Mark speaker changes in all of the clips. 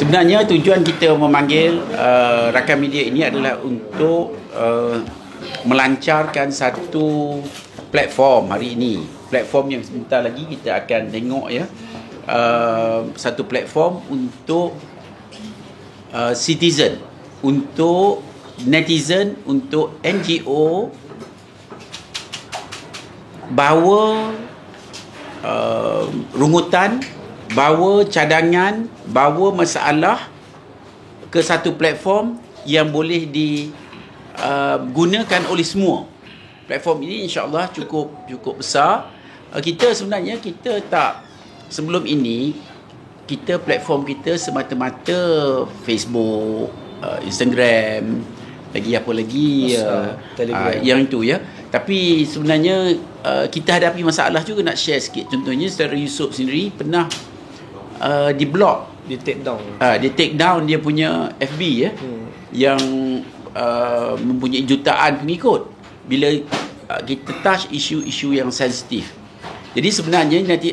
Speaker 1: Sebenarnya tujuan kita memanggil rakan media ini adalah untuk melancarkan satu platform hari ini. Platform yang sebentar lagi kita akan tengok ya. Satu platform untuk citizen, untuk netizen, untuk NGO bawa rungutan, bawa cadangan, bawa masalah ke satu platform yang boleh digunakan oleh semua. Platform ini insya-Allah cukup besar. Kita sebenarnya tak, sebelum ini kita platform kita semata-mata Facebook, Instagram, lagi apa lagi Telegram, yang itu ya. Tapi sebenarnya kita hadapi masalah juga, nak share sikit. Contohnya saudara Yusof sendiri pernah di block,
Speaker 2: dia take down dia punya FB ya, yang mempunyai jutaan pengikut bila kita touch isu-isu yang sensitif. Jadi sebenarnya nanti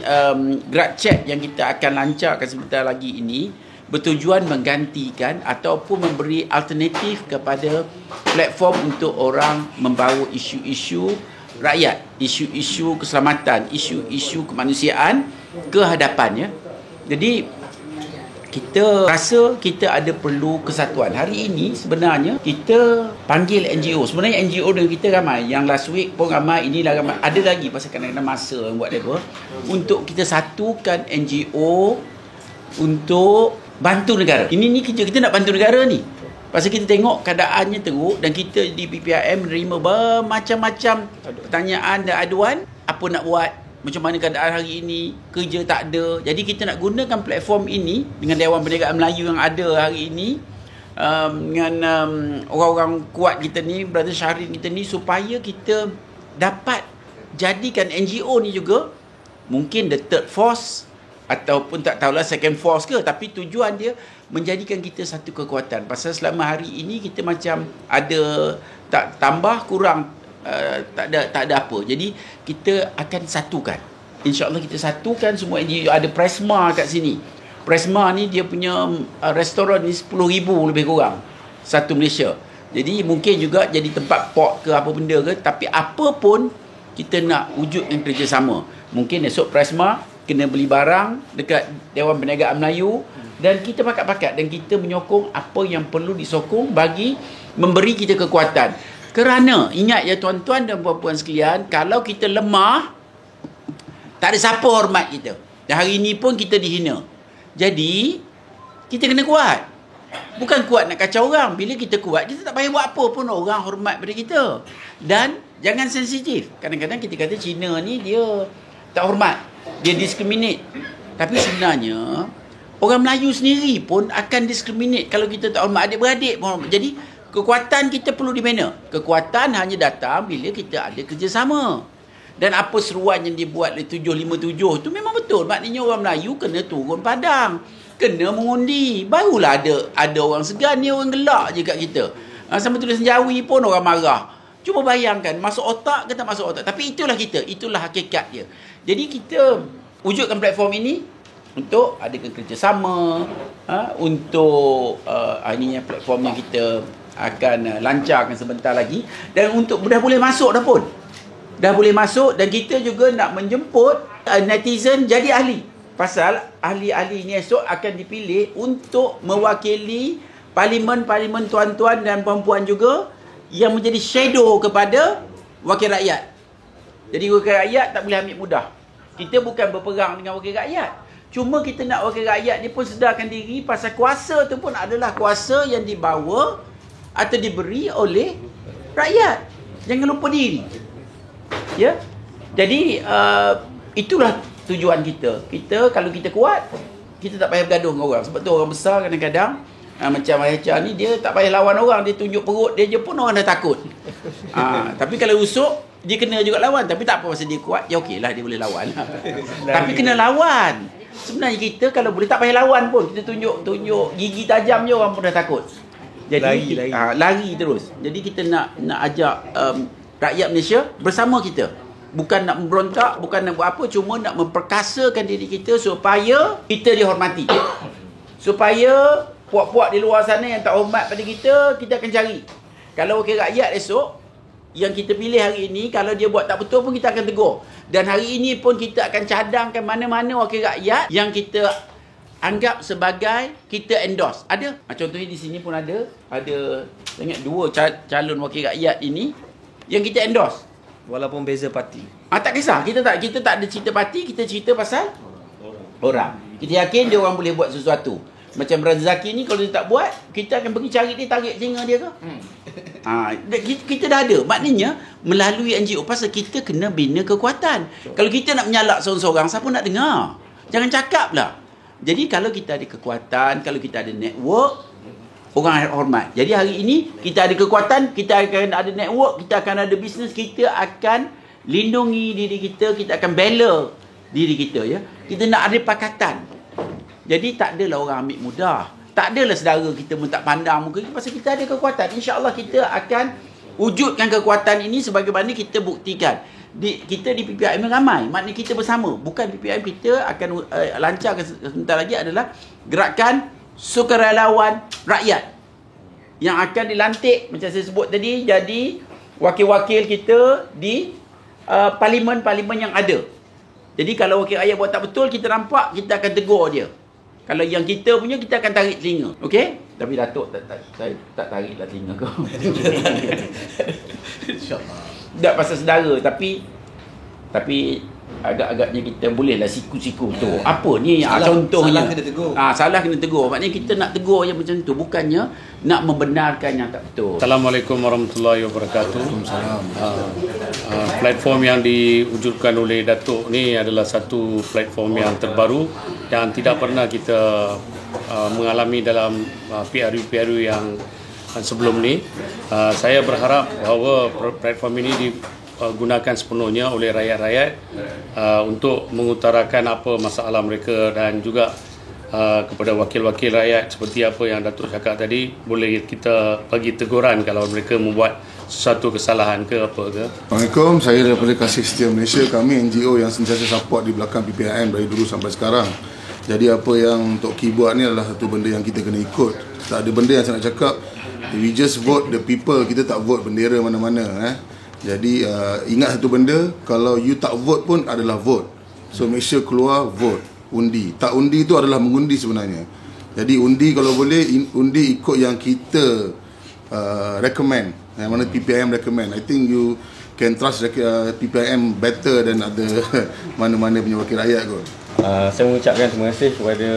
Speaker 2: gerak chat yang kita akan lancarkan sebentar lagi ini bertujuan menggantikan ataupun memberi alternatif kepada platform untuk orang membawa isu-isu rakyat, isu-isu keselamatan, isu-isu kemanusiaan ke hadapan ya. Jadi kita rasa kita ada perlu kesatuan. Hari ini sebenarnya kita panggil NGO. Sebenarnya NGO dengan kita ramai. Yang last week pun ramai, inilah ramai. Ada lagi pasal kadang-kadang masa yang buat apa. Untuk kita satukan NGO untuk bantu negara. Ini kerja kita nak bantu negara ni. Pasal kita tengok keadaannya teruk dan kita di PPRM menerima bermacam-macam pertanyaan dan aduan. Apa nak buat? Macam mana keadaan hari ini? Kerja tak ada. Jadi kita nak gunakan platform ini dengan Dewan Perniagaan Melayu yang ada hari ini, dengan orang-orang kuat kita ni, Brother Syahrin kita ni, supaya kita dapat jadikan NGO ni juga mungkin the third force ataupun tak tahulah second force ke, tapi tujuan dia menjadikan kita satu kekuatan. Pasal selama hari ini kita macam ada tak tambah kurang, tak ada apa. Jadi kita akan satukan. InsyaAllah kita satukan semua NGO. Ada Presma kat sini. Presma ni dia punya restoran ni 10,000 lebih kurang satu Malaysia. Jadi mungkin juga jadi tempat port ke apa benda ke, tapi apa pun kita nak wujudkan kerjasama. Mungkin esok Presma kena beli barang dekat Dewan Perniagaan Melayu dan kita pakat-pakat dan kita menyokong apa yang perlu disokong bagi memberi kita kekuatan. Kerana ingat ya tuan-tuan dan puan-puan sekalian, kalau kita lemah, tak ada siapa hormat kita. Dan hari ini pun kita dihina. Jadi kita kena kuat. Bukan kuat nak kacau orang. Bila kita kuat, kita tak payah buat apa pun orang hormat pada kita. Dan jangan sensitif. Kadang-kadang kita kata Cina ni dia tak hormat, dia discriminate. Tapi sebenarnya orang Melayu sendiri pun akan discriminate kalau kita tak hormat adik-beradik pun hormat. Jadi kekuatan kita perlu dibina. Kekuatan hanya datang bila kita ada kerjasama. Dan apa seruan yang dibuat oleh 757 tu memang betul. Maknanya orang Melayu kena turun padang, kena mengundi. Barulah ada orang segan ni, orang gelak je kat kita. Sama tulisan Jawi pun orang marah. Cuba bayangkan, masuk otak ke tak masuk otak. Tapi itulah kita, itulah hakikat dia. Jadi kita wujudkan platform ini untuk adakan kerjasama, untuk ininya platform yang kita akan lancarkan sebentar lagi. Dan untuk dah boleh masuk dah pun. Dah boleh masuk dan kita juga nak menjemput netizen jadi ahli. Pasal ahli-ahli ni esok akan dipilih untuk mewakili parlimen-parlimen tuan-tuan dan puan-puan juga yang menjadi shadow kepada wakil rakyat. Jadi wakil rakyat tak boleh ambil mudah. Kita bukan berperang dengan wakil rakyat. Cuma kita nak wakil rakyat ni pun sedarkan diri pasal kuasa tu pun adalah kuasa yang dibawa atau diberi oleh rakyat. Jangan lupa diri. Ya. Jadi itulah tujuan kita. Kita kalau kita kuat, kita tak payah bergaduh dengan orang. Sebab tu orang besar kadang-kadang macam Aicha ni, dia tak payah lawan orang, dia tunjuk perut dia je pun orang dah takut. Tapi kalau usuk, dia kena juga lawan. Tapi tak apa, pasal dia kuat, ya okeylah dia boleh lawan. Tapi kena lawan. Sebenarnya kita kalau boleh tak payah lawan pun, kita tunjuk gigi tajam je orang pun dah takut. Jadi lari terus. Jadi kita nak ajak rakyat Malaysia bersama kita. Bukan nak memberontak, bukan nak buat apa, cuma nak memperkasakan diri kita supaya kita dihormati.
Speaker 1: supaya puak-puak di luar sana yang tak hormat pada kita akan cari. Kalau wakil rakyat esok yang kita pilih hari ini, kalau dia buat tak betul pun kita akan tegur. Dan hari ini pun kita akan cadangkan mana-mana wakil rakyat yang kita anggap sebagai kita endorse. Ada. Contohnya di sini pun ada saya ingat 2 calon wakil rakyat ini yang kita endorse.
Speaker 3: Walaupun beza parti.
Speaker 1: Tak kisah. Kita tak ada cerita parti, kita cerita pasal orang. Kita yakin dia orang boleh buat sesuatu. Macam Razaki ni kalau dia tak buat, kita akan pergi cari dia, tarik telinga dia ke? Kita dah ada. Maknanya melalui NGO, pasal kita kena bina kekuatan. Kalau kita nak menyalak seorang-seorang, siapa nak dengar? Jangan cakap lah. Jadi kalau kita ada kekuatan, kalau kita ada network, orang akan hormat. Jadi hari ini kita ada kekuatan, kita akan ada network, kita akan ada bisnes, kita akan lindungi diri kita akan bela diri kita, ya. Kita nak ada pakatan. Jadi tak adalah orang ambil mudah. Tak adalah saudara kita pun tak pandang muka kita, pasal kita ada kekuatan. InsyaAllah kita akan wujudkan kekuatan ini sebagaimana kita buktikan. Kita di PPIM ramai, maknanya kita bersama. Bukan PPIM, kita akan lancarkan sebentar lagi adalah gerakan sukarelawan rakyat yang akan dilantik, macam saya sebut tadi, jadi wakil-wakil kita di parlimen-parlimen yang ada. Jadi kalau wakil rakyat buat tak betul, kita nampak, kita akan tegur dia. Kalau yang kita punya, kita akan tarik telinga. Okey? Tapi Datuk, saya tak tariklah telinga kau. InsyaAllah. Tak pasal saudara, tapi agak-agaknya kita bolehlah siku-siku tu. Apa ni contohnya?
Speaker 3: Salah kena tegur.
Speaker 1: Salah kena tegur. Maknanya kita nak tegur yang macam tu, bukannya nak membenarkan yang tak betul.
Speaker 4: Assalamualaikum warahmatullahi wabarakatuh. Platform yang diwujudkan oleh Datuk ni adalah satu platform yang terbaru yang tidak pernah kita mengalami dalam PRU yang sebelum ni. Saya berharap bahawa platform ini digunakan sepenuhnya oleh rakyat-rakyat untuk mengutarakan apa masalah mereka, dan juga kepada wakil-wakil rakyat seperti apa yang Datuk cakap tadi, boleh kita bagi teguran kalau mereka membuat sesuatu kesalahan ke apa ke.
Speaker 5: Assalamualaikum, saya daripada Kasih Setia Malaysia. Kami NGO yang sentiasa support di belakang PPIM dari dulu sampai sekarang. Jadi apa yang Tok Ki buat ni adalah satu benda yang kita kena ikut. Tak ada benda yang saya nak cakap, we just vote the people, kita tak vote bendera mana-mana. Jadi ingat satu benda, kalau you tak vote pun adalah vote. So make sure keluar vote, undi. Tak undi tu adalah mengundi sebenarnya. Jadi undi kalau boleh, undi ikut yang kita recommend, yang mana PPIM recommend. I think you can trust PPIM better than ada mana-mana punya wakil rakyat kot.
Speaker 6: Saya mengucapkan terima kasih kepada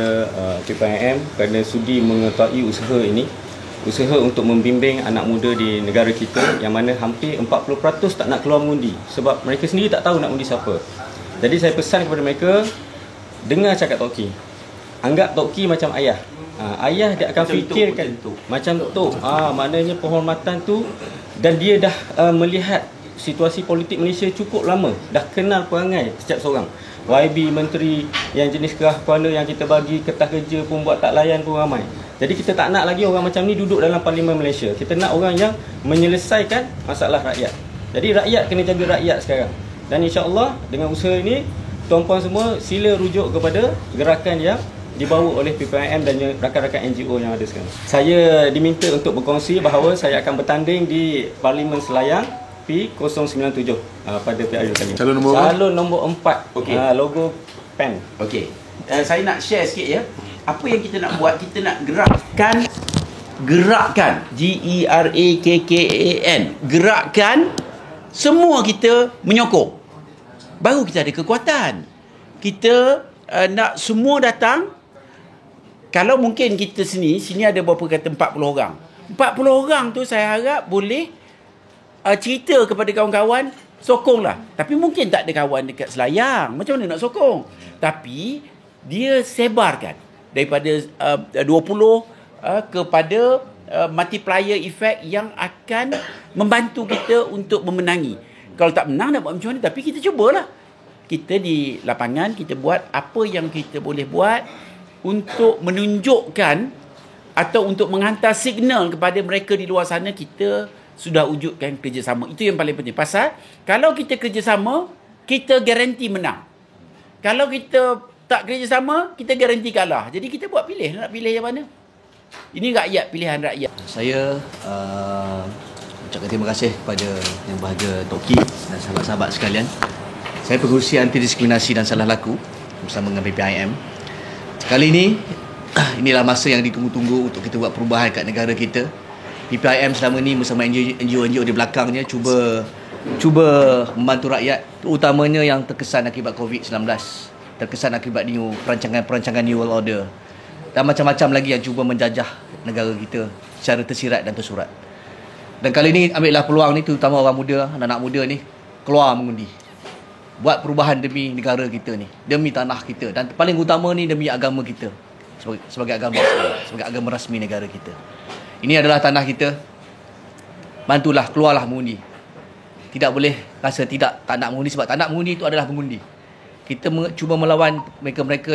Speaker 6: PPIM kerana sudi mengetahui usaha ini. Usaha untuk membimbing anak muda di negara kita, yang mana hampir 40% tak nak keluar mengundi sebab mereka sendiri tak tahu nak undi siapa. Jadi saya pesan kepada mereka, dengar cakap Tok Ki. Anggap Tok Ki macam ayah. Ayah dia akan fikirkan macam tu. Maknanya penghormatan tu, dan dia dah melihat situasi politik Malaysia cukup lama, dah kenal perangai setiap seorang. YB menteri yang jenis kerah kepala yang kita bagi kertas kerja pun buat tak layan pun ramai. Jadi kita tak nak lagi orang macam ni duduk dalam parlimen Malaysia. Kita nak orang yang menyelesaikan masalah rakyat. Jadi rakyat kena jaga rakyat sekarang. Dan insya-Allah dengan usaha ini, tuan-puan semua sila rujuk kepada gerakan yang dibawa oleh PPIM dan rakan-rakan NGO yang ada sekarang. Saya diminta untuk berkongsi bahawa saya akan bertanding di Parlimen Selayang P097 pada PRU kali. Calon nombor 4.
Speaker 1: Okey.
Speaker 6: Logo pen.
Speaker 1: Okey. Saya nak share sikit ya. Apa yang kita nak buat, kita nak gerakkan GERAKKAN. Gerakkan semua kita menyokong. Baru kita ada kekuatan. Kita nak semua datang. Kalau mungkin kita sini ada berapa kata 40 orang. 40 orang tu saya harap boleh cerita kepada kawan-kawan, sokonglah. Tapi mungkin tak ada kawan dekat Selayang. Macam mana nak sokong? Tapi dia sebarkan daripada 20 kepada multiplier effect yang akan membantu kita untuk memenangi. Kalau tak menang nak buat macam mana? Tapi kita cubalah. Kita di lapangan, kita buat apa yang kita boleh buat untuk menunjukkan atau untuk menghantar signal kepada mereka di luar sana, kita sudah wujudkan kerjasama. Itu yang paling penting. Pasal kalau kita kerjasama, kita garanti menang. Kalau kita
Speaker 2: tak kerjasama, kita garanti kalah. Jadi kita buat pilih, nak pilih yang mana. Ini rakyat, pilihan rakyat.
Speaker 3: Saya ucapkan terima kasih kepada Yang Berbahagia Tok Ki dan sahabat-sahabat sekalian. Saya Pengerusi Anti Diskriminasi dan Salah Laku bersama dengan PPIM. Kali ini, inilah masa yang ditunggu-tunggu untuk kita buat perubahan kat negara kita. PPIM selama ni bersama NGO-NGO di belakangnya cuba membantu rakyat, terutamanya yang terkesan akibat COVID-19, terkesan akibat perancangan New World Order, dan macam-macam lagi yang cuba menjajah negara kita secara tersirat dan tersurat. Dan kali ini ambillah peluang ni, terutama orang muda, anak-anak muda ni, keluar mengundi. Buat perubahan demi negara kita ni, demi tanah kita, dan paling utama ni demi agama kita sebagai agama rasmi negara kita. Ini adalah tanah kita. Bantulah, keluarlah mengundi. Tidak boleh rasa tak nak mengundi, sebab tak nak mengundi itu adalah mengundi. Kita cuba melawan mereka-mereka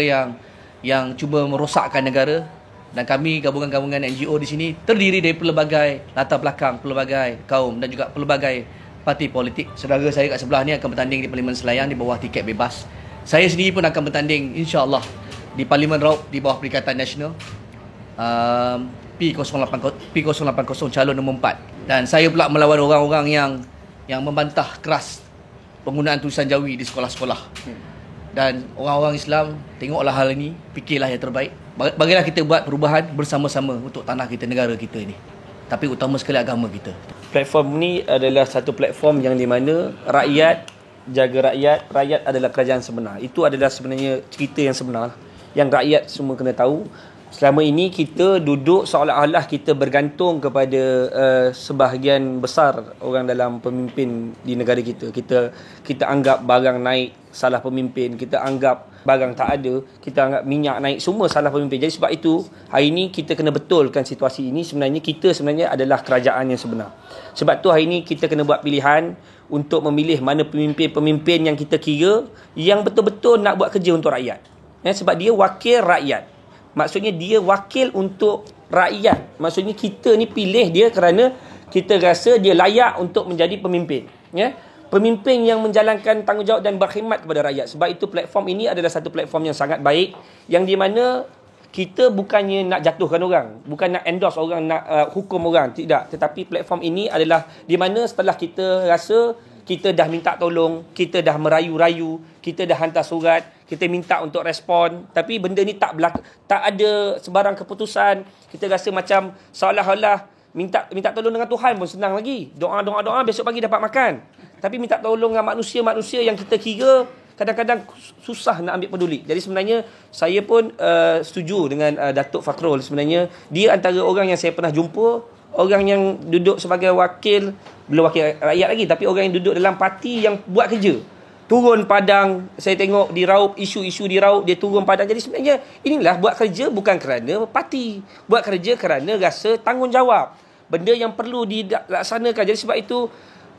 Speaker 3: yang cuba merosakkan negara. Dan kami gabungan-gabungan NGO di sini terdiri dari pelbagai latar belakang, pelbagai kaum dan juga pelbagai parti politik. Saudara saya kat sebelah ni akan bertanding di Parlimen Selayang di bawah tiket bebas. Saya sendiri pun akan bertanding insya-Allah di Parlimen Raub di bawah Perikatan Nasional. P080 calon nombor 4. Dan saya pula melawan orang-orang yang membantah keras penggunaan tulisan Jawi di sekolah-sekolah. Dan orang-orang Islam, tengoklah hal ini, fikirlah yang terbaik. Bagilah kita buat perubahan bersama-sama untuk tanah kita, negara kita ini. Tapi utama sekali agama kita.
Speaker 7: Platform ni adalah satu platform yang di mana rakyat jaga rakyat adalah kerajaan sebenar. Itu adalah sebenarnya cerita yang sebenar yang rakyat semua kena tahu. Selama ini kita duduk seolah-olah kita bergantung kepada sebahagian besar orang dalam pemimpin di negara kita. Kita anggap barang naik, salah pemimpin. Kita anggap barang tak ada, kita anggap minyak naik, semua salah pemimpin. Jadi sebab itu hari ini kita kena betulkan situasi ini. Kita sebenarnya adalah kerajaan yang sebenar. Sebab tu hari ini kita kena buat pilihan untuk memilih mana pemimpin-pemimpin yang kita kira yang betul-betul nak buat kerja untuk rakyat. Sebab dia wakil rakyat. Maksudnya dia wakil untuk rakyat. Maksudnya kita ni pilih dia kerana kita rasa dia layak untuk menjadi pemimpin. Pemimpin yang menjalankan tanggungjawab dan berkhidmat kepada rakyat. Sebab itu platform ini adalah satu platform yang sangat baik, yang di mana kita bukannya nak jatuhkan orang, bukan nak endorse orang, nak hukum orang, tidak. Tetapi platform ini adalah di mana setelah kita rasa kita dah minta tolong, kita dah merayu-rayu, kita dah hantar surat, kita minta untuk respon, tapi benda ni tak ada sebarang keputusan. Kita rasa macam seolah-olah minta tolong dengan Tuhan pun senang lagi. Doa besok pagi dapat makan. Tapi minta tolong dengan manusia-manusia yang kita kira kadang-kadang susah nak ambil peduli. Jadi sebenarnya saya pun setuju dengan Datuk Fakhrul. Sebenarnya dia antara orang yang saya pernah jumpa, orang yang duduk sebagai wakil, belum wakil rakyat lagi, tapi orang yang duduk dalam parti yang buat kerja. Turun padang, saya tengok di Raub, isu-isu di Raub, dia turun padang. Jadi sebenarnya inilah buat kerja bukan kerana parti. Buat kerja kerana rasa tanggungjawab. Benda yang perlu dilaksanakan. Jadi sebab itu,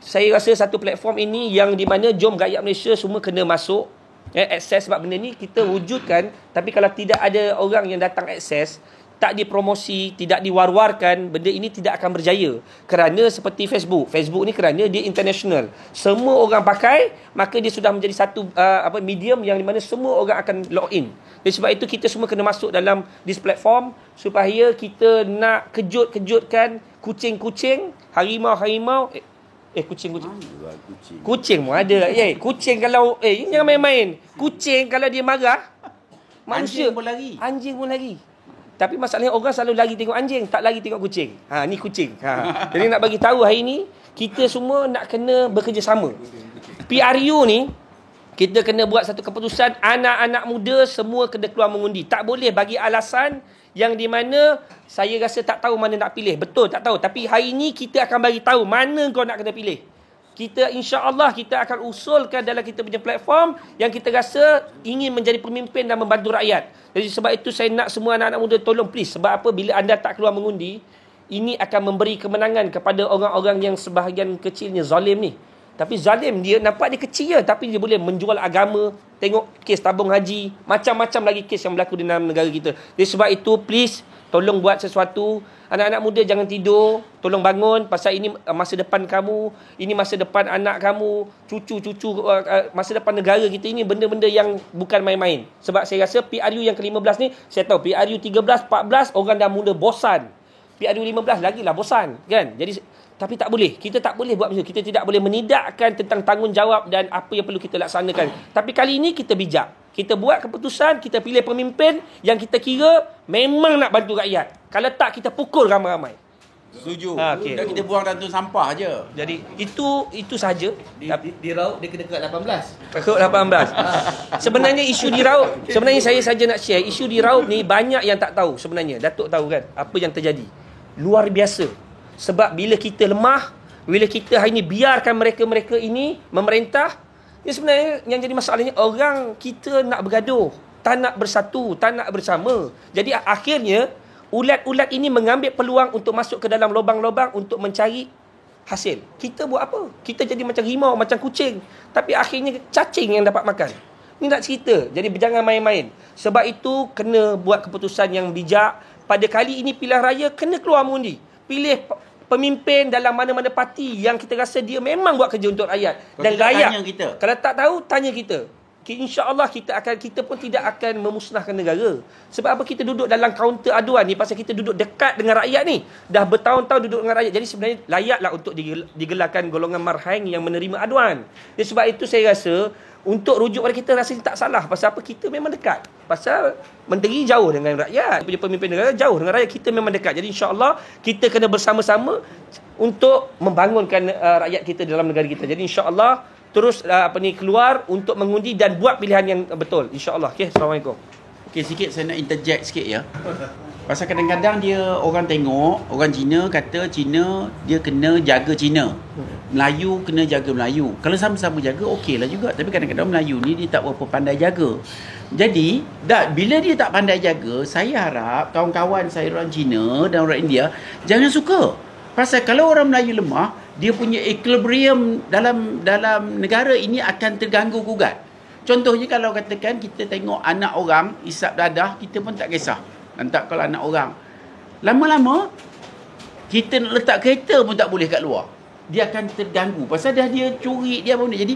Speaker 7: saya rasa satu platform ini yang di mana jom rakyat Malaysia semua kena masuk. Akses, sebab benda ni kita wujudkan, tapi kalau tidak ada orang yang datang akses, tak dipromosi, tidak diwar-warkan, benda ini tidak akan berjaya. Kerana seperti Facebook ni kerana dia international. Semua orang pakai, maka dia sudah menjadi satu medium yang di mana semua orang akan log in. Jadi sebab itu kita semua kena masuk dalam this platform supaya kita nak kejut-kejutkan kucing-kucing, harimau-harimau, kucing pun ada. Kucing kalau jangan main-main. Kucing kalau dia marah, manusia anjing pun lagi. Tapi masalahnya orang selalu lagi tengok anjing, tak lagi tengok kucing. Ni kucing. Jadi nak bagi tahu hari ni kita semua nak kena bekerjasama. PRU ni kita kena buat satu keputusan, anak-anak muda semua kena keluar mengundi. Tak boleh bagi alasan yang di mana saya rasa tak tahu mana nak pilih. Betul, tak tahu. Tapi hari ni kita akan bagi tahu mana kau nak kena pilih. Kita insya-Allah kita akan usulkan dalam kita punya platform yang kita rasa ingin menjadi pemimpin dan membantu rakyat. Jadi sebab itu saya nak semua anak-anak muda tolong please. Sebab apa? Bila anda tak keluar mengundi, ini akan memberi kemenangan kepada orang-orang yang sebahagian kecilnya zalim ni. Tapi zalim dia nampak dia kecil je, tapi dia boleh menjual agama, tengok kes tabung haji, macam-macam lagi kes yang berlaku di dalam negara kita. Jadi sebab itu please tolong buat sesuatu. Anak-anak muda jangan tidur, tolong bangun pasal ini masa depan kamu, ini masa depan anak kamu, cucu-cucu, masa depan negara kita. Ini benda-benda yang bukan main-main. Sebab saya rasa PRU yang ke-15 ni, saya tahu PRU 13, 14 orang dah mula bosan. PRU 15 lagilah bosan, kan? Jadi tapi tak boleh. Kita tak boleh buat macam itu. Kita tidak boleh menidakkan tentang tanggungjawab dan apa yang perlu kita laksanakan. Tapi kali ini kita bijak. Kita buat keputusan, kita pilih pemimpin yang kita kira memang nak bantu rakyat. Kalau tak, kita pukul ramai-ramai.
Speaker 2: Setuju.
Speaker 7: Okay.
Speaker 2: Dan kita buang dalam tong sampah je.
Speaker 7: Jadi itu sahaja.
Speaker 3: Di Raub dia kena dekat 18.
Speaker 7: Takut 18. Sebenarnya isu di Raub, sebenarnya saya saja nak share, isu di Raub ni banyak yang tak tahu sebenarnya. Datuk tahu kan apa yang terjadi. Luar biasa. Sebab bila kita lemah, bila kita hari ni biarkan mereka-mereka ini memerintah, ya sebenarnya yang jadi masalahnya orang kita nak bergaduh, tak nak bersatu, tak nak bersama. Jadi akhirnya ulat-ulat ini mengambil peluang untuk masuk ke dalam lubang-lubang untuk mencari hasil. Kita buat apa? Kita jadi macam rimau, macam kucing. Tapi akhirnya cacing yang dapat makan. Ini nak cerita. Jadi jangan main-main. Sebab itu kena buat keputusan yang bijak. Pada kali ini pilihan raya kena keluar mengundi. Pilih pemimpin dalam mana-mana parti yang kita rasa dia memang buat kerja untuk rakyat. Dan rakyat
Speaker 2: tanya kita.
Speaker 7: Kalau tak tahu, tanya kita. InsyaAllah kita pun tidak akan memusnahkan negara. Sebab apa kita duduk dalam kaunter aduan ni? Pasal kita duduk dekat dengan rakyat ni. Dah bertahun-tahun duduk dengan rakyat. Jadi sebenarnya layaklah untuk digelarkan golongan marhain yang menerima aduan. Jadi sebab itu saya rasa untuk rujuk pada kita rasanya tak salah. Pasal apa? Kita memang dekat. Pasal menteri jauh dengan rakyat. Punya pemimpin negara jauh dengan rakyat. Kita memang dekat. Jadi insyaAllah kita kena bersama-sama untuk membangunkan rakyat kita dalam negara kita. Jadi insyaAllah terus keluar untuk mengundi dan buat pilihan yang betul. InsyaAllah. Okay, Assalamualaikum.
Speaker 2: Okey, sikit saya nak interject sikit ya. Pasal kadang-kadang dia orang tengok, orang Cina kata Cina dia kena jaga Cina. Melayu kena jaga Melayu. Kalau sama-sama jaga okeylah juga. Tapi kadang-kadang Melayu ni dia tak berapa pandai jaga. Jadi, bila dia tak pandai jaga, saya harap kawan-kawan saya orang Cina dan orang India jangan suka. Pasal kalau orang Melayu lemah, dia punya equilibrium dalam negara ini akan terganggu gugat. Contohnya kalau katakan kita tengok anak orang isap dadah, kita pun tak kisah. Nanti kalau anak orang, lama-lama kita nak letak kereta pun tak boleh kat luar. Dia akan terganggu. Pasal dah dia curi, dia pun. Jadi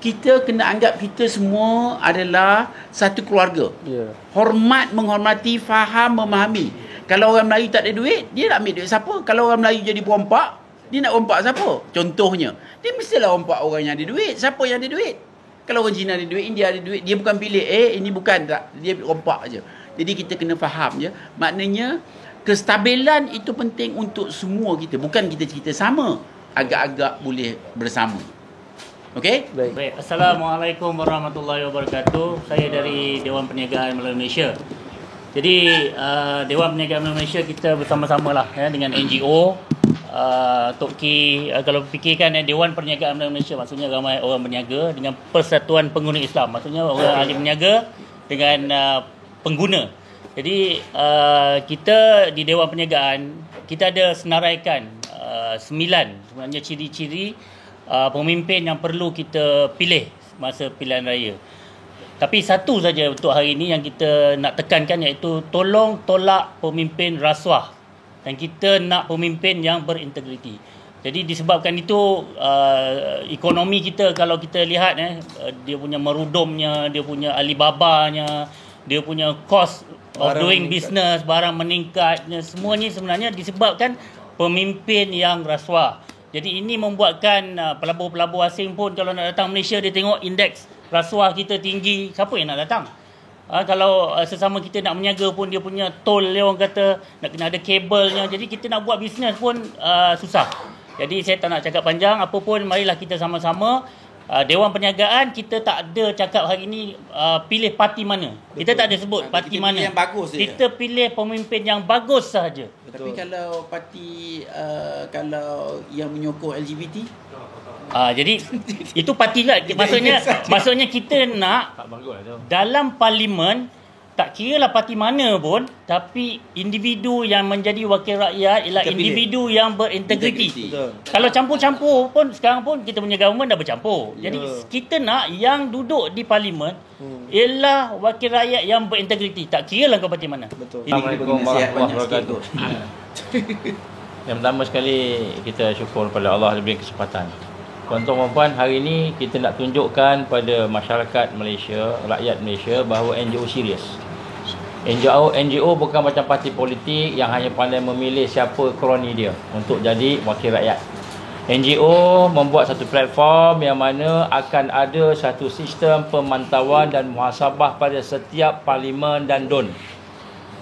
Speaker 2: kita kena anggap kita semua adalah satu keluarga.
Speaker 7: Yeah.
Speaker 2: Hormat, menghormati, faham, memahami. Kalau orang Melayu tak ada duit, dia nak ambil duit siapa? Kalau orang Melayu jadi perompak, dia nak rompak siapa? Contohnya, dia mestilah rompak orang yang ada duit. Siapa yang ada duit? Kalau orang Cina ada duit, India ada duit, dia bukan pilih, ini bukan, tak. Dia rompak je. Jadi kita kena faham je. Maknanya, kestabilan itu penting untuk semua kita. Bukan kita cerita sama. Agak-agak boleh bersama. Okey?
Speaker 8: Baik. Assalamualaikum warahmatullahi wabarakatuh. Saya dari Dewan Perniagaan Malaysia. Jadi, Dewan Perniagaan Malaysia kita bersama-sama lah ya, dengan NGO. Tok Ki, kalau fikirkan Dewan Perniagaan Malaysia, maksudnya ramai orang berniaga dengan Persatuan Pengguna Islam, maksudnya orang ahli berniaga dengan pengguna. Jadi kita di Dewan Perniagaan kita ada senaraikan 9 sebenarnya ciri-ciri pemimpin yang perlu kita pilih masa pilihan raya. Tapi satu saja untuk hari ini yang kita nak tekankan, iaitu tolong tolak pemimpin rasuah. Dan kita nak pemimpin yang berintegriti. Jadi disebabkan itu ekonomi kita kalau kita lihat dia punya merudumnya, dia punya Alibabanya, dia punya cost of doing business, barang meningkatnya, semuanya sebenarnya disebabkan pemimpin yang rasuah. Jadi ini membuatkan pelabur-pelabur asing pun kalau nak datang Malaysia, dia tengok indeks rasuah kita tinggi, siapa yang nak datang? Kalau sesama kita nak berniaga pun dia punya tol, dia orang kata nak kena ada kabelnya. Jadi kita nak buat bisnes pun susah. Jadi saya tak nak cakap panjang. Apa pun marilah kita sama-sama Dewan Perniagaan, kita tak ada cakap hari ini pilih parti mana. Kita tak ada sebut parti
Speaker 2: kita
Speaker 8: mana.
Speaker 2: Yang bagus
Speaker 8: kita pilih pemimpin yang bagus sahaja.
Speaker 2: Tapi kalau parti kalau yang menyokong LGBT,
Speaker 8: jadi itu parti lah. Maksudnya kita nak dalam parlimen tak kira lah parti mana pun, tapi individu yang menjadi wakil rakyat ialah individu yang berintegriti. Kalau campur-campur pun, sekarang pun kita punya government dah bercampur. Jadi kita nak yang duduk di parlimen ialah wakil rakyat yang berintegriti. Tak kira lah kau parti mana.
Speaker 3: Betul.
Speaker 9: Assalamualaikum warahmatullahi wabarakatuh. Yang pertama sekali kita syukur kepada Allah diberi kesempatan. Tuan-tuan dan puan, hari ini kita nak tunjukkan pada masyarakat Malaysia, rakyat Malaysia bahawa NGO serius. NGO bukan macam parti politik yang hanya pandai memilih siapa kroni dia untuk jadi wakil rakyat. NGO membuat satu platform yang mana akan ada satu sistem pemantauan dan muhasabah pada setiap parlimen dan DUN.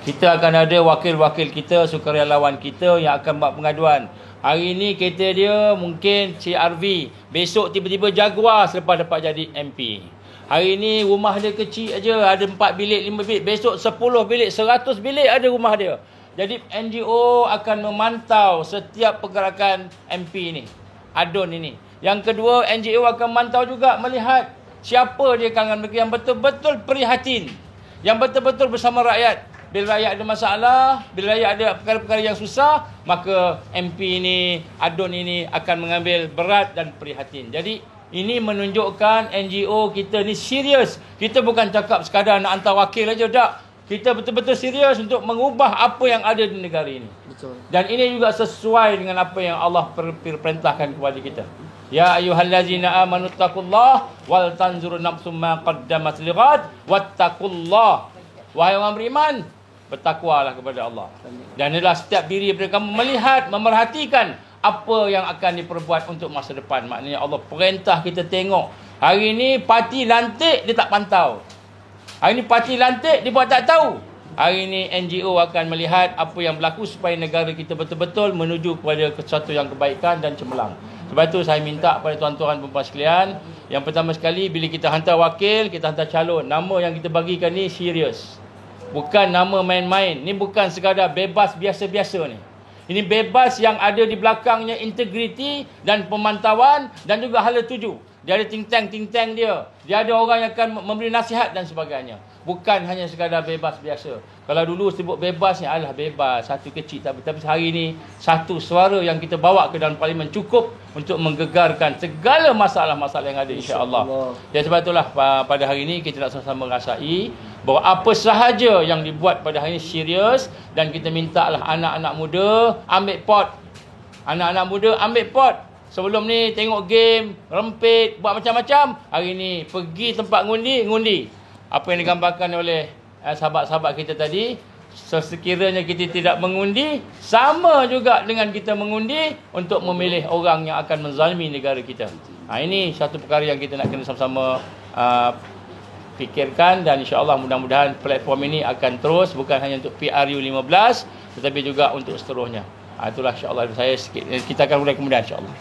Speaker 9: Kita akan ada wakil-wakil kita, sukarelawan kita yang akan buat pengaduan. Hari ini kereta dia mungkin CRV, besok tiba-tiba Jaguar selepas dapat jadi MP. Hari ini rumah dia kecil aja, ada 4 bilik, 5 bilik, besok 10 bilik, 100 bilik ada rumah dia. Jadi NGO akan memantau setiap pergerakan MP ni, ADUN ini. Yang kedua, NGO akan memantau juga, melihat siapa dia kalangan mereka yang betul-betul prihatin, yang betul-betul bersama rakyat. Bila rakyat ada masalah, bila rakyat ada perkara-perkara yang susah, maka MP ini, ADUN ini akan mengambil berat dan prihatin. Jadi ini menunjukkan NGO kita ni serius. Kita bukan cakap sekadar nak hantar wakil aja, tak. Kita betul-betul serius untuk mengubah apa yang ada di negara ini. Betul. Dan ini juga sesuai dengan apa yang Allah perintahkan kepada kita. Ya ayyuhallazina amanu taqullah wal tanzur nafsum ma qaddamat lighad wattaqullah. Wahai orang beriman, bertakwalah kepada Allah. Dan adalah setiap diri daripada kamu melihat, memerhatikan apa yang akan diperbuat untuk masa depan. Maknanya Allah perintah kita tengok. Hari ini parti lantik dia tak pantau. Hari ini parti lantik dia buat tak tahu. Hari ini NGO akan melihat apa yang berlaku supaya negara kita betul-betul menuju kepada sesuatu yang kebaikan dan cemerlang. Sebab itu saya minta kepada tuan-tuan dan puan sekalian, yang pertama sekali bila kita hantar wakil, kita hantar calon, nama yang kita bagikan ni serius. Bukan nama main-main. Ni bukan sekadar bebas biasa-biasa ni. Ini bebas yang ada di belakangnya integriti dan pemantauan dan juga hala tuju. Dia ada think tank dia. Dia ada orang yang akan memberi nasihat dan sebagainya. Bukan hanya sekadar bebas biasa. Kalau dulu sebut bebas ni, alah bebas, satu kecil. Tapi hari ini, satu suara yang kita bawa ke dalam parlimen cukup untuk menggegarkan segala masalah-masalah yang ada, insya-Allah. Dan sebab itulah pada hari ini kita nak sama-sama rasai bahawa apa sahaja yang dibuat pada hari ini serius, dan kita mintalah anak-anak muda ambil pot. Anak-anak muda ambil pot. Sebelum ni tengok game, rempit, buat macam-macam. Hari ini pergi tempat ngundi. Apa yang digambarkan oleh sahabat-sahabat kita tadi, sekiranya kita tidak mengundi, sama juga dengan kita mengundi untuk memilih orang yang akan menzalimi negara kita. Ini satu perkara yang kita nak kena sama-sama fikirkan, dan insya-Allah mudah-mudahan platform ini akan terus, bukan hanya untuk PRU 15 tetapi juga untuk seterusnya. Itulah insya-Allah saya sikit. Kita akan mulai kemudian insya-Allah.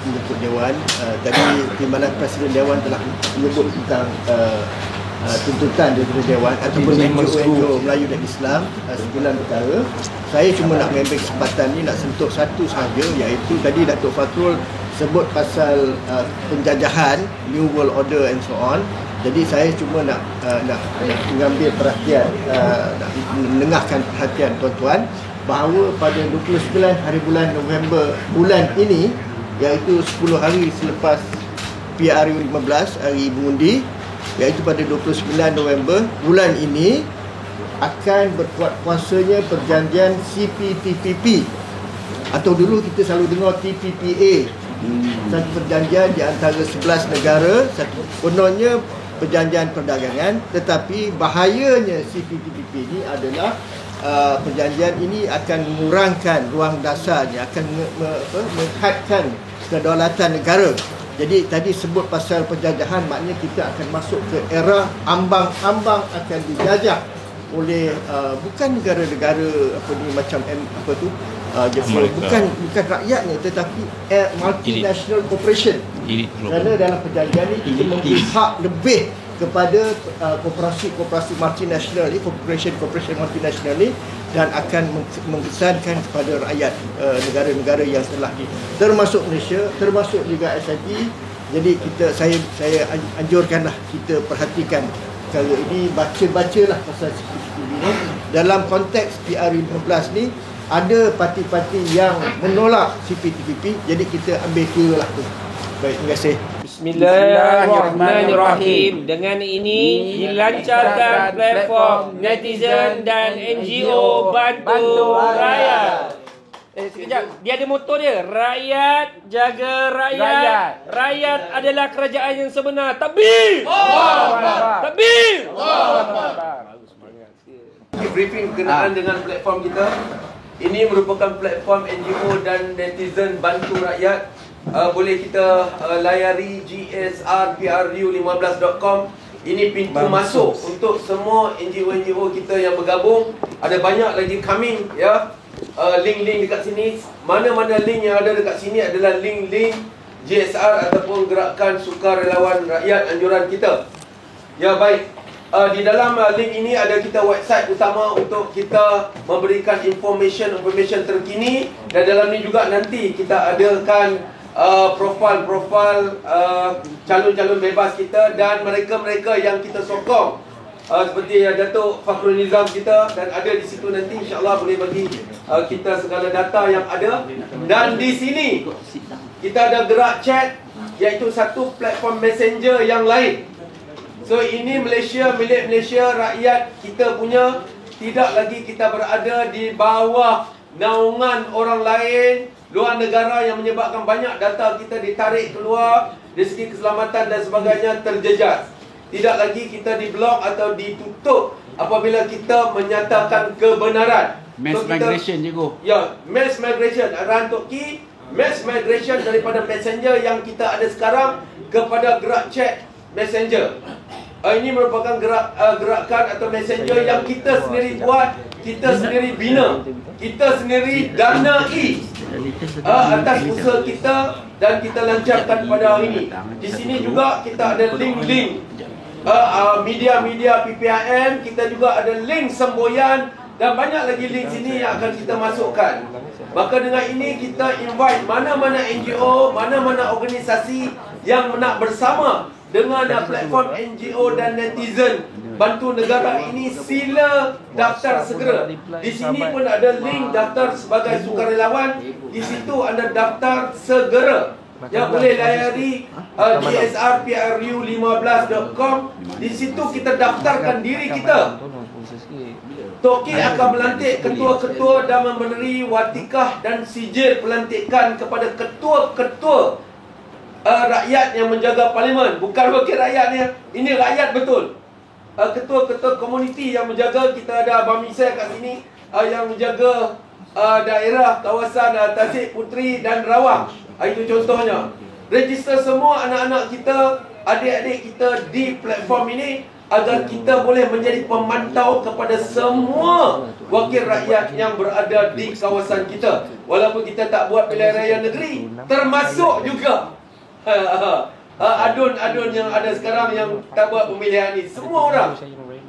Speaker 10: Untuk Dewan, tadi Timbalan Presiden Dewan telah menyebut tentang tuntutan daripada Dewan ataupun NGO Melayu dan Islam 9 perkara. Saya cuma nak mengambil kesempatan ni nak sentuh satu sahaja, iaitu tadi Datuk Fakrul sebut pasal penjajahan, New World Order and so on. Jadi saya cuma nak mengambil perhatian, nak menengahkan perhatian tuan-tuan bahawa pada 29 hari bulan November bulan ini, iaitu 10 hari selepas PRU 15 hari mengundi, iaitu pada 29 November bulan ini akan berkuat kuasanya perjanjian CPTPP, atau dulu kita selalu dengar TPPA. Satu perjanjian di antara 11 negara, satu kononnya perjanjian perdagangan, tetapi bahayanya CPTPP ini adalah perjanjian ini akan mengurangkan ruang dasarnya, akan menghadkan kedaulatan negara. Jadi tadi sebut pasal penjajahan, maknanya kita akan masuk ke era ambang-ambang akan dijajah oleh bukan negara-negara macam bukan rakyatnya, tetapi multinational corporation. Kerana dalam perjanjian ini kita memberi hak lebih kepada korporasi multinasional ni, corporation multinasional ni, dan akan mengesankan kepada rakyat negara-negara yang telah termasuk Malaysia, termasuk juga SIP. Jadi saya anjurkanlah kita perhatikan perkara ini, bacalah pasal CPTPP ni. Dalam konteks PR15 ni ada parti-parti yang menolak CPTPP, jadi kita ambil kira lah tu. Baik, terima kasih.
Speaker 7: Bismillahirrahmanirrahim. Dengan ini dilancarkan platform netizen dan NGO bantu rakyat. Sekejap, dia ada motor dia. Rakyat jaga rakyat. Rakyat adalah kerajaan yang sebenar. Takbir! Takbir!
Speaker 11: Briefing berkenaan dengan platform kita. Ini merupakan platform NGO dan netizen bantu rakyat. Boleh kita layari gsrpru15.com. Ini pintu masuk untuk semua NGO kita yang bergabung. Ada banyak lagi coming, ya. Link-link dekat sini. Mana-mana link yang ada dekat sini adalah link-link GSR ataupun Gerakan Sukarelawan Rakyat anjuran kita. Ya, baik. Di dalam link ini ada kita website utama untuk kita memberikan information terkini. Dan dalam ni juga nanti kita adakan profil calon-calon bebas kita dan mereka-mereka yang kita sokong, seperti Datuk Fakhrul Nizam kita, dan ada di situ nanti insya-Allah boleh bagi kita segala data yang ada. Dan di sini kita ada Gerak Chat, iaitu satu platform messenger yang lain. So ini Malaysia, milik Malaysia, rakyat kita punya. Tidak lagi kita berada di bawah naungan orang lain, luar negara, yang menyebabkan banyak data kita ditarik keluar, dari segi keselamatan dan sebagainya terjejas. Tidak lagi kita diblok atau ditutup apabila kita menyatakan kebenaran.
Speaker 2: Mass migration, cikgu.
Speaker 11: Ya, mass migration. Arahan Tok Ki, mass migration daripada messenger yang kita ada sekarang kepada Gerak Chat Messenger. Ini merupakan gerakan atau messenger yang kita sendiri buat, kita sendiri bina, kita sendiri danai atas usaha kita, dan kita lancarkan pada hari ini. Di sini juga kita ada link-link media-media PPIM, kita juga ada link semboyan dan banyak lagi link sini yang akan kita masukkan. Maka dengan ini kita invite mana-mana NGO, mana-mana organisasi yang nak bersama dengan platform NGO dan netizen bantu negara ini, sila daftar segera. Di sini pun ada link daftar sebagai sukarelawan. Di situ ada daftar segera. Ya, boleh layari gsrpru15.com. Di situ kita daftarkan diri kita. Tok Ki akan melantik ketua-ketua dan memberi watikah dan sijil pelantikan kepada ketua-ketua rakyat yang menjaga parlimen. Bukan wakil rakyat ni, ini rakyat betul. Ketua-ketua komuniti yang menjaga. Kita ada Abang Misal kat sini yang menjaga daerah kawasan Tasik Puteri dan Rawang. Itu contohnya. Register semua anak-anak kita, adik-adik kita di platform ini agar kita boleh menjadi pemantau kepada semua wakil rakyat yang berada di kawasan kita. Walaupun kita tak buat pilihan raya negeri, termasuk juga adun-adun yang ada sekarang yang tak buat pemilihan ni. Semua orang,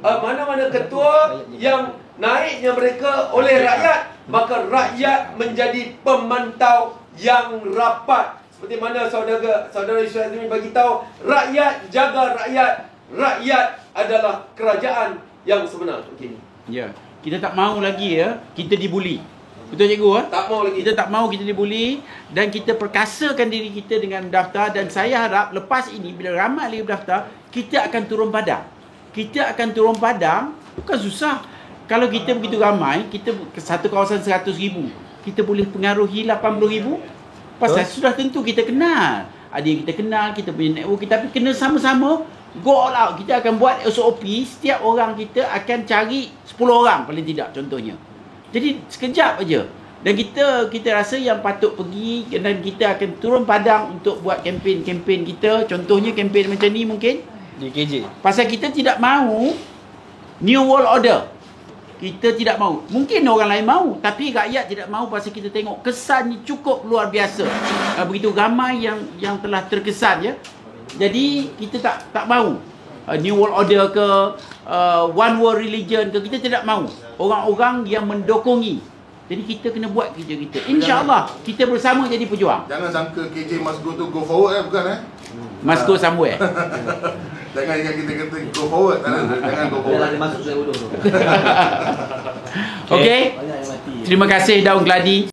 Speaker 11: mana-mana ketua yang naiknya mereka oleh rakyat, maka rakyat menjadi pemantau yang rapat. Seperti mana saudara Yusuf Azmi bagi tahu, rakyat jaga rakyat, rakyat adalah kerajaan yang sebenar. Okay.
Speaker 2: Ya, kita tak mahu lagi kita dibuli. Betul cikgu?
Speaker 11: Tak mahu lagi.
Speaker 2: Kita tak mahu kita dibuli, dan kita perkasakan diri kita dengan daftar. Dan saya harap lepas ini, bila ramai lagi berdaftar, kita akan turun padang. Kita akan turun padang, bukan susah. Kalau kita begitu ramai, kita satu kawasan 100,000, kita boleh pengaruhi 80,000. Pasal sudah tentu kita kenal. Ada yang kita kenal, kita punya network kita, tapi kena sama-sama go all out. Kita akan buat SOP, setiap orang kita akan cari 10 orang paling tidak, contohnya. Jadi sekejap aja. Dan kita rasa yang patut pergi, dan kita akan turun padang untuk buat kempen-kempen kita. Contohnya kempen macam ni mungkin
Speaker 7: di KJ.
Speaker 2: Pasal kita tidak mahu New World Order. Kita tidak mahu. Mungkin orang lain mahu, tapi rakyat tidak mahu pasal kita tengok kesannya cukup luar biasa. Begitu ramai yang telah terkesan, ya. Jadi kita tak mahu New World Order ke One World Religion ke, kita tidak mahu. Orang-orang yang mendokongi. Jadi kita kena buat kerja kita. InsyaAllah kita bersama jadi pejuang.
Speaker 5: Jangan sangka KJ must go to go forward, bukan
Speaker 2: Must go somewhere.
Speaker 5: Jangan ingat kita kata go forward. Jangan go forward.
Speaker 3: Masuk saya bodoh tu.
Speaker 2: Okey. Terima kasih Daun Gladi.